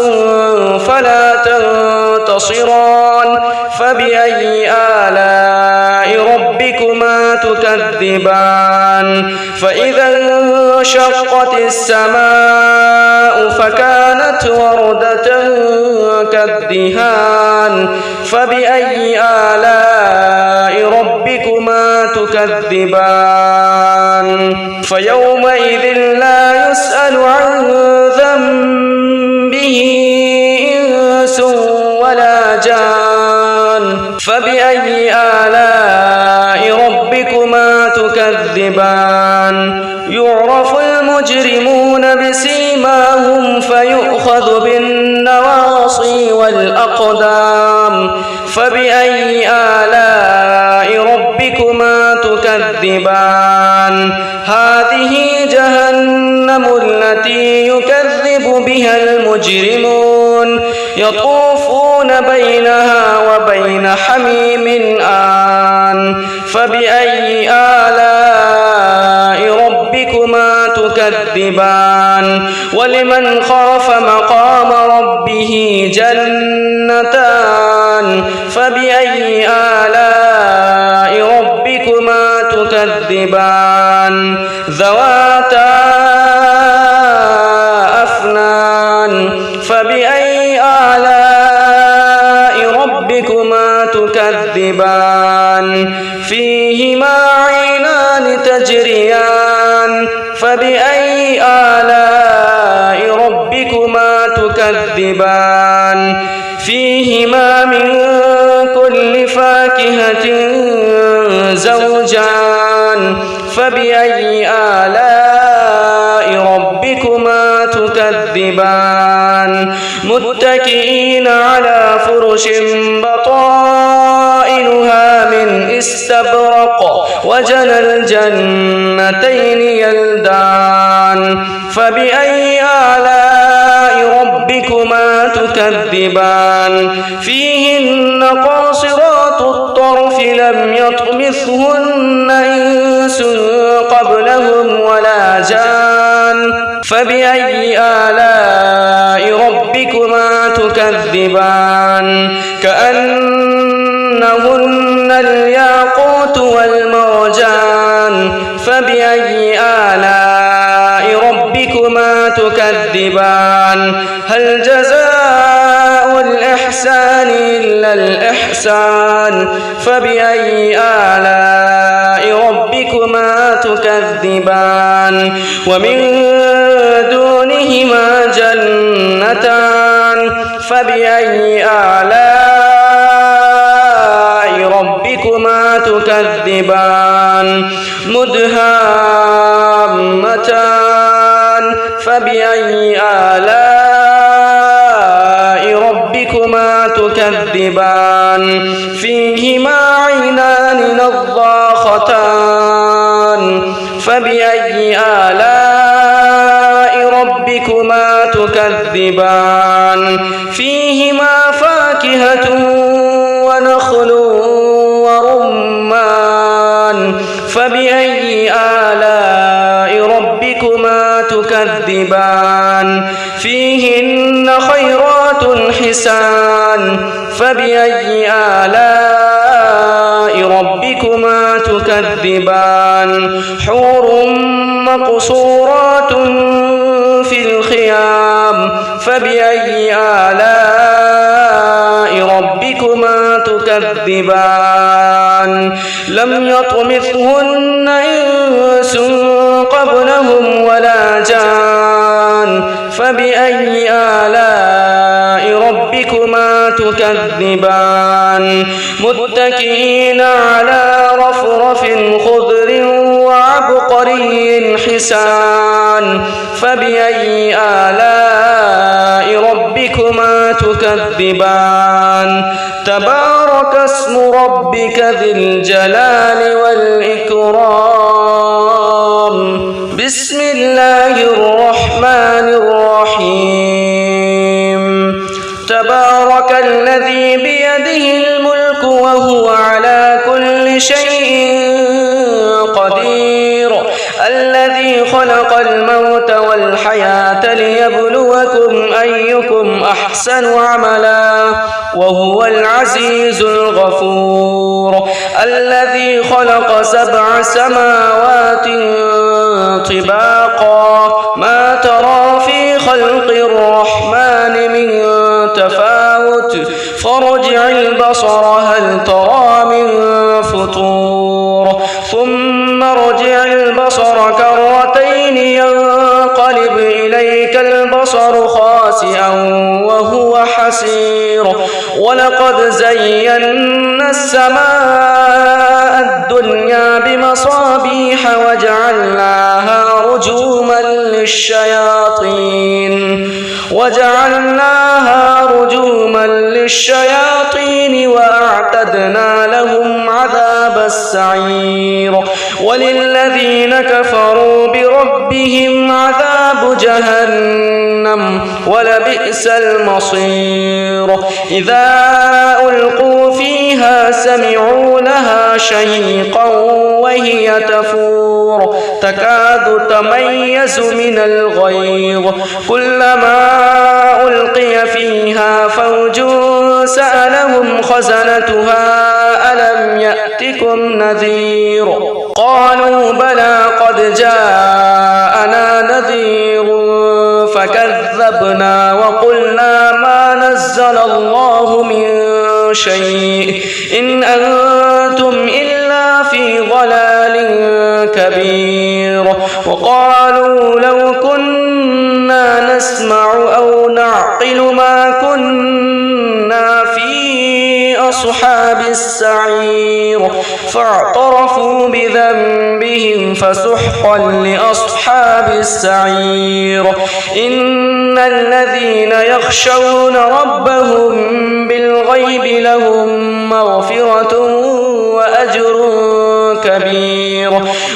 فلا تنتصران فبأي آلاء ربكما تكذبان فإذا انشقت السماء فكانت وردة كالدهان فبأي آلاء ربكما تكذبان فيومئذ لا يسأل عن ذنبه إنس ولا جان فبأي آلاء ربكما تكذبان يعرف المجرمون بسيماهم فيؤخذ بالنواصي والأقدام فبأي آلاء ربكما تكذبان هذه جهنم التي يكذب بها المجرمون يطوفون بينها وبين حميم آن فبأي آلاء ربكما تكذبان ولمن خاف مقام ربه جنتان فبأي آلاء ربكما تكذبان ذواتا أفنان فبأي آلاء ربكما تكذبان فيهما عينان تجريان فبأي آلاء ربكما تكذبان فيهما من كل فاكهة زوجان فبأي آلاء ربكما تكذبان متكئين على فرش بطائنها من استبرق وجنى الجنتين يلدان فبأي آلاء ربكما تكذبان فيهن قاصرات الطرف لم يطمثهن إنس قبلهم ولا جان فبأي آلاء ربكما تكذبان كأنهن الياقوت والمرجان فبأي آلاء ربكما تكذبان هل جزاء الإحسان إلا الإحسان فبأي آلاء ربكما تكذبان ومن دونهما جنتان فبأي آلاء ربكما تكذبان مدهامتان فبأي آلاء ربكما تكذبان تكذبان فيهما عينان نضاختان فبأي آلاء ربكما تكذبان فيهما فاكهة ونخل ورمان فبأي آلاء ربكما تكذبان فيهن خيرات حسان فبأي آلاء ربكما تكذبان حور مقصورات في الخيام فبأي آلاء ربكما تكذبان لم يطمثهن إنس قبلهم ولا جان فبأي آلاء ربكما تكذبان متكئين على رفرف خضر وعبقري حسان فبأي آلاء ربكما تكذبان تبارك اسم ربك ذي الجلال والإكرام بسم الله الرحمن الرحيم تبارك الذي بيده الملك وهو على كل شيء قدير الذي خلق الموت والحياة ليبلوكم أيكم أحسن عملا وهو العزيز الغفور الذي خلق 7 سماوات طباقا ما ترى في خلق الرحمن من تفاوت فارجع البصر هل ترى من فطور ثم ارجع البصر كرتين ينقلب إليك البصر خاسئا وهو حسير ولقد زينا السماء الدنيا بمصابيح وجعلناها رجوما للشياطين وأعتدنا لهم عذاب السعير وللذين كفروا بربهم عذاب جهنم ولبئس المصير إذا ألقوا فيها سمعوا لها شهيقا وهي تفور تكاد تميز من الغيظ كلما ألقي فيها فوج سألهم خزنتها ألم يأتكم نذير قالوا بلى قد جاءنا نذير فكذبنا وقلنا ما نزل الله من شيء إن أنتم إلا في ضلال كبير وقالوا لو كنا نسمع أو نعقل ما كنا في أصحاب السعير فاعترفوا بذنبهم فسحقا لأصحاب السعير إن الذين يخشون ربهم بالغيب لهم مغفرة وأجر كبير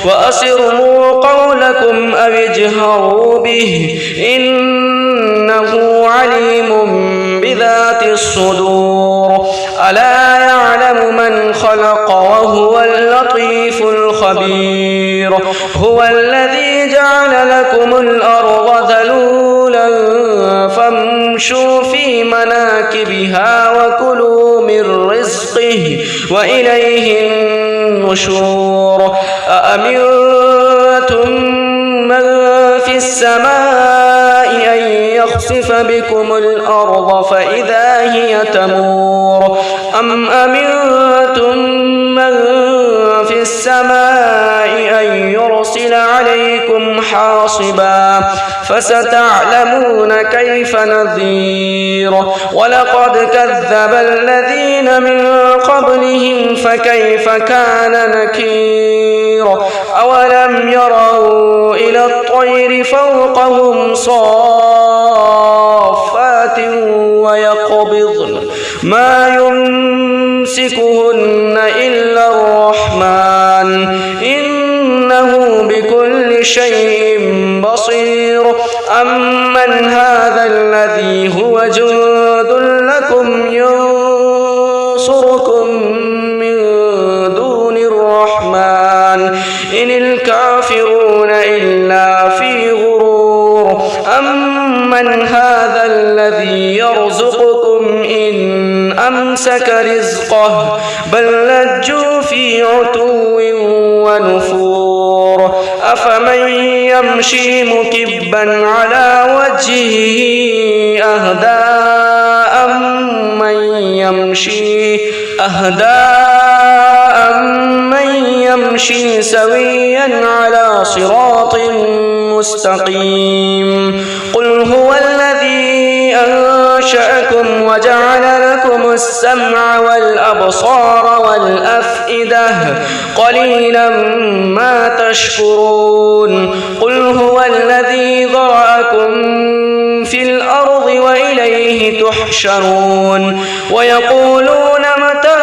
وأسروا قولكم أو اجهروا به إنه عليم بذات الصدور ألا يعلم من خلق وهو اللطيف الخبير هو الذي جعل لكم الأرض ذلولا فامشوا في مناكبها وكلوا من رزقه وإليه النشور أأمنتم من في السماء أن يخسف بكم الأرض فإذا هي تمور أم أمنتم من في السماء أن يرسل عليكم حاصبا فستعلمون كيف نذير ولقد كذب الذين من قبلهم فكيف كان نكير أولم يروا إلى الطير فوقهم صافات ويقبضن ما إنه بكل شيء بصير أمن هذا الذي هو جند لكم ينصركم من دون الرحمن إن الكافرون إلا في غرور أمن هذا الذي يرزقكم إن أمسك رزقه بل لجوا في عتو ونفور أفمن يمشي مكبا على وجهه أهدى أمن يمشي سويا على صراط مستقيم قل هو الذي أنشأكم وجعل لكم السمع والأبصار والأفئدة قليلا ما تشكرون قل هو الذي ذرأكم في الأرض وإليه تحشرون ويقولون متى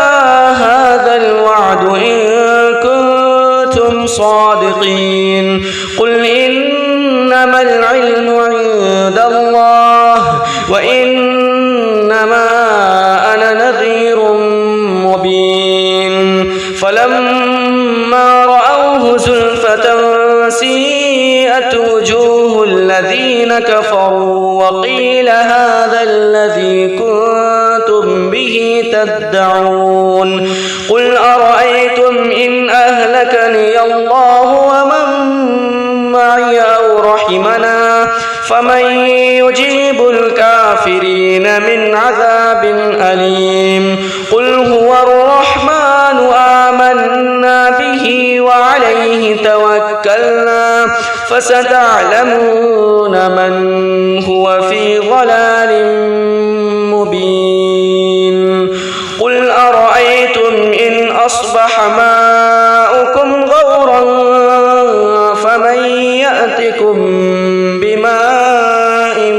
هذا الوعد إن كنتم صادقين قل إنما العلم عند الله وإنما أنا نذير مبين فلما رأوه زلفة سيئت وجوه الذين كفروا وقيل هذا الذي كنتم به تدعون قل أرأيتم إن أهلكني الله ومن معي أو رحمنا فمن يجيب الكافرين من عذاب أليم قل هو الرحمن آمنا به وعليه توكلنا فستعلمون من هو في ضلال مبين قل أرأيتم إن أصبح ماؤكم غورا فمن يأتكم بماء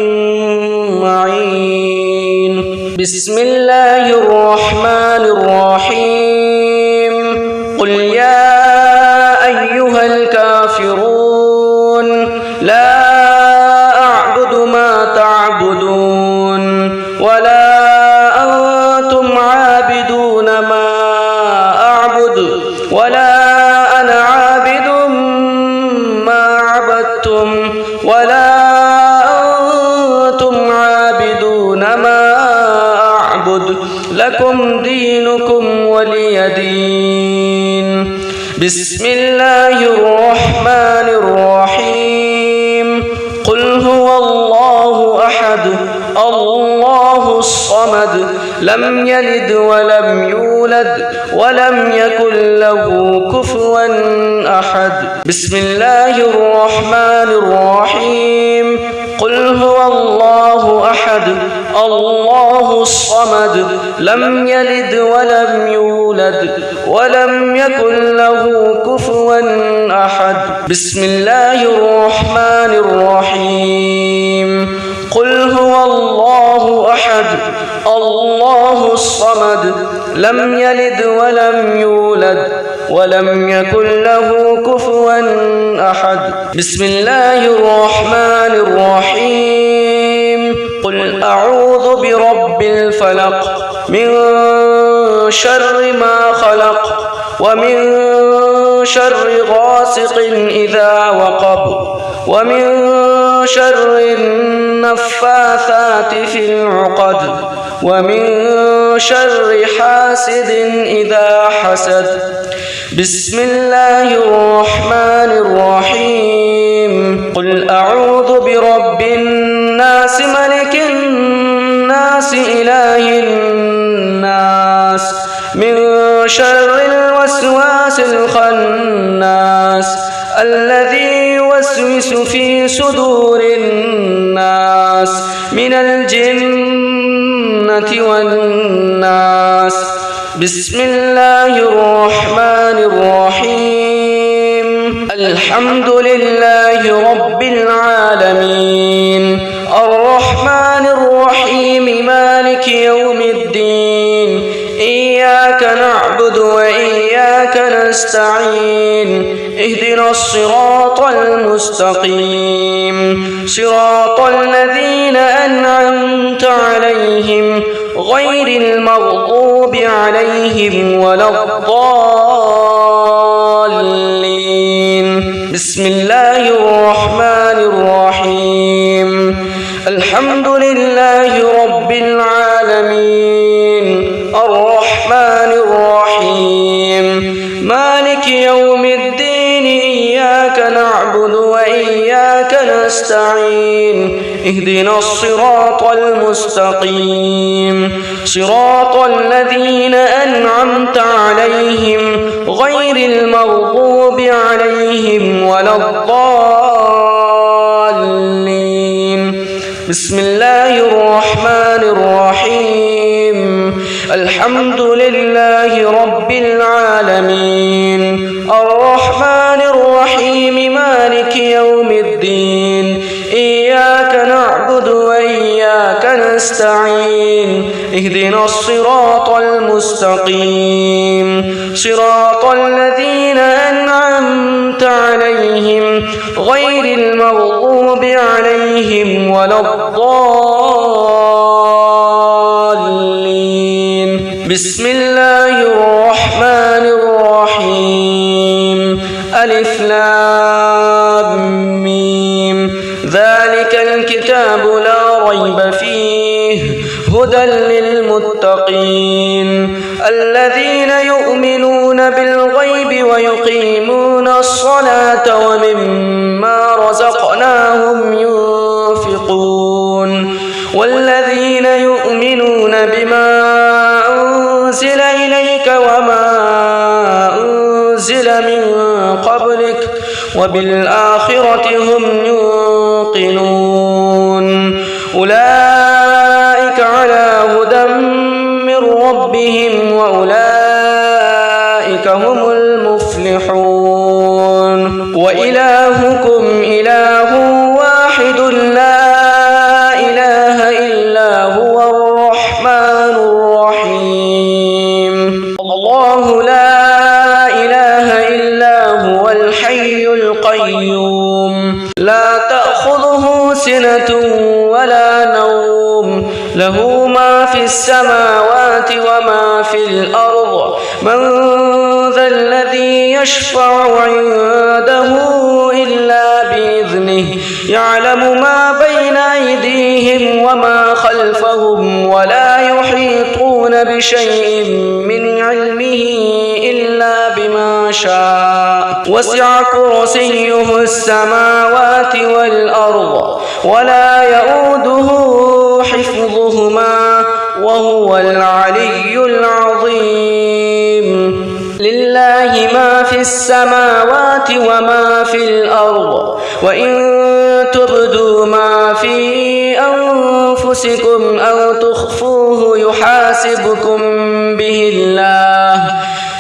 معين بسم الله الرحمن الرحيم قل يا أيها الكافرون لا أعبد ما تعبدون ولا أنتم عابدون ما أعبد ولا أنا عابد ما عبدتم ولا أنتم عابدون ما أعبد لكم دينكم ولي دين بسم الله الرحمن الرحيم قل هو الله أحد الله الصمد لم يلد ولم يولد ولم يكن له كفوا أحد بسم الله الرحمن الرحيم قل هو الله أحد الله الصمد لم يلد ولم يولد ولم يكن له كفوا أحد بسم الله الرحمن الرحيم قل هو الله أحد الله الصمد لم يلد ولم يولد ولم يكن له كفوا أحد بسم الله الرحمن الرحيم قل أعوذ برب الفلق من شر ما خلق ومن شر غاسق إذا وقب ومن شر النفاثات في العقد ومن شر حاسد إذا حسد بسم الله الرحمن الرحيم قل أعوذ برب الناس ملك الناس إله الناس من شر الوسواس الخناس الذي يوسوس في صدور الناس من الجنة والناس بسم الله الرحمن الرحيم الحمد لله رب العالمين الرحمن الرحيم مالك يوم الدين إياك نعبد وإياك نستعين نستعين اهدنا الصراط المستقيم صراط الذين أنعمت عليهم غير المغضوب عليهم ولا الضالين. بسم الله الرحمن الرحيم الحمد لله رب العالمين الرحمن الرحيم مالك يوم الدين إياك نعبد وإياك نستعين اهدنا الصراط المستقيم صراط الذين أنعمت عليهم غير المغضوب عليهم ولا الضالين. بسم الله الرحمن الرحيم الحمد لله رب العالمين الرحمن الرحيم مالك يوم الدين إياك نعبد وإياك نستعين اهدنا الصراط المستقيم صراط الذين أنعمت عليهم غير المغضوب عليهم ولا الضالين. بسم الله الرحمن الرحيم ألف لام ميم ذلك الكتاب لا ريب فيه هدى للمتقين الذين يؤمنون بالغيب ويقيمون الصلاة ومما رزقناهم ينفقون والذين يؤمنون بما أنزل إليك وما أنزل من قبلك وبالآخرة هم يوقنون أولئك على هدى من ربهم وأولئك هم المفلحون وإلهكم إله واحد لا إله إلا هو الرحمن الرحيم الله لا إله إلا هو الحي القيوم لا تأخذه سنة ولا نوم له ما في السماوات وما في الأرض من ذا الذي يشفع عنده إلا بإذنه يعلم ما بين أيديهم وما خلفهم ولا يحيطون بشيء من علمه إلا بما شاء وسع كرسيه السماوات والأرض ولا يؤوده حفظهما وهو العلي العظيم لله ما في السماوات وما في الأرض وإن تبدوا ما في أنفسكم أو تخفوه يحاسبكم به الله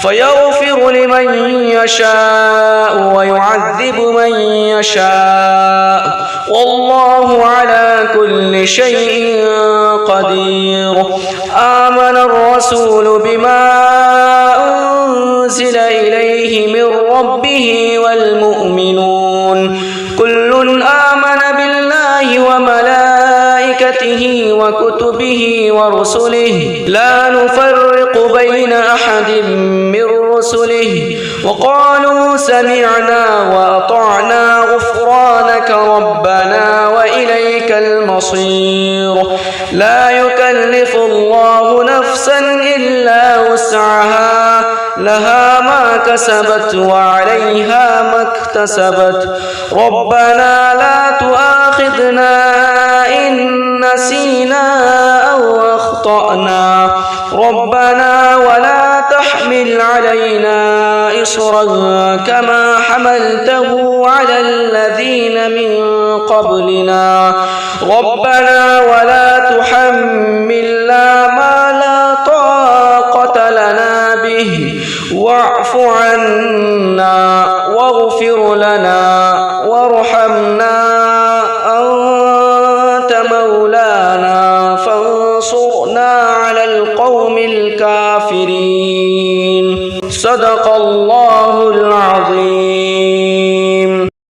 فيغفر لمن يشاء ويعذب من يشاء والله على كل شيء قدير. آمن الرسول بما أنزل إليه من ربه والمؤمنون كل آمن بالله وملائكته وكتبه ورسله لا نفرق بين أحد من رسله وقالوا سمعنا وأطعنا غفرانك ربنا وإليك المصير. لا يكلف الله نفسا إلا وسعها لها ما كسبت وعليها ما اكتسبت ربنا لا تؤاخذنا إن نسينا أو أخطأنا ربنا ولا تحمل علينا إصرا كما حملته على الذين من قبلنا ربنا ولا تحملنا ما لا طاقة لنا به واعف عنا واغفر لنا وارحمنا أنت مولانا فانصرنا على القوم الكافرين. صدق الله